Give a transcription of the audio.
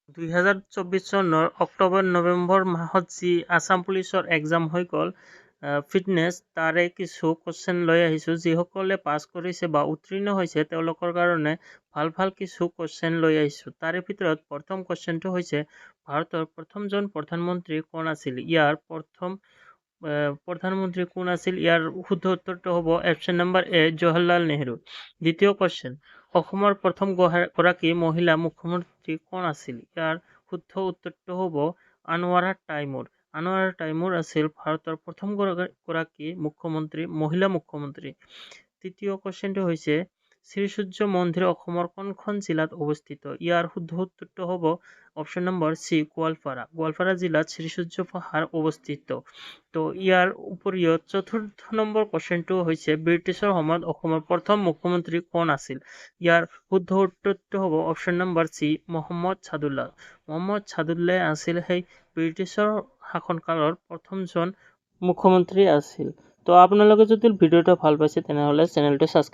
2024 চনৰ অক্টোবৰ-নৱেম্বৰ মাহত যি আছাম পুলিচৰ এক্সাম হৈ গ'ল ফিটনেছ, তাৰে কিছু কুৱেশ্যন লৈ আহিছোঁ। যিসকলে পাছ কৰিছে বা উত্তীৰ্ণ হৈছে তেওঁলোকৰ কাৰণে ভাল কিছু কুৱেশ্যন লৈ আহিছোঁ। তাৰে ভিতৰত প্ৰথম কুৱেশ্যনটো হৈছে, ভাৰতৰ প্ৰথমজন প্ৰধানমন্ত্ৰী কোন আছিল? প্ৰধানমন্ত্ৰী কোন আছিল? ইয়াৰ শুদ্ধ উত্তৰটো হ'ব অপশ্যন নম্বৰ এ, জৱাহৰলাল নেহৰু। দ্বিতীয় কুৱেশ্যন, অসমৰ প্ৰথম গৰাকী মহিলা মুখ্যমন্ত্ৰী কোন আছিল? ইয়াৰ শুদ্ধ উত্তৰটো হ'ব আনোৱাৰা টাইমুৰ। আনোৱাৰা টাইমুৰ আছিল ভাৰতৰ প্ৰথম গৰাকী মহিলা মুখ্যমন্ত্ৰী। তৃতীয় কুৱেশ্যনটো হৈছে, শ্ৰীসূৰ্য মন্দিৰ অসমৰ কোনখন জিলাত অৱস্থিত? ইয়াৰ শুদ্ধ উত্তৰটো হ'ব option number C, Goalpara. Goalpara জিলাত শ্ৰীসূৰ্য পাহাৰ অৱস্থিত। তো ইয়াৰ উপৰিও চতুৰ্থ নম্বৰ কুৱেশ্যনটো হৈছে, ব্ৰিটিছৰ সময়ত অসমৰ প্ৰথম মুখ্যমন্ত্ৰী কোন আছিল? ইয়াৰ শুদ্ধ উত্তৰটো হ'ব option number C, Mohammad Sadullah. Mohammad Sadullah আছিল সেই ব্ৰিটিছৰ শাসনকালৰ প্ৰথমজন মুখ্যমন্ত্ৰী আছিল। তো আপোনালোকে যদি ভিডিঅ'টো ভাল পাইছে তেনেহ'লে চেনেলটো ছাবস্ক্ৰাইব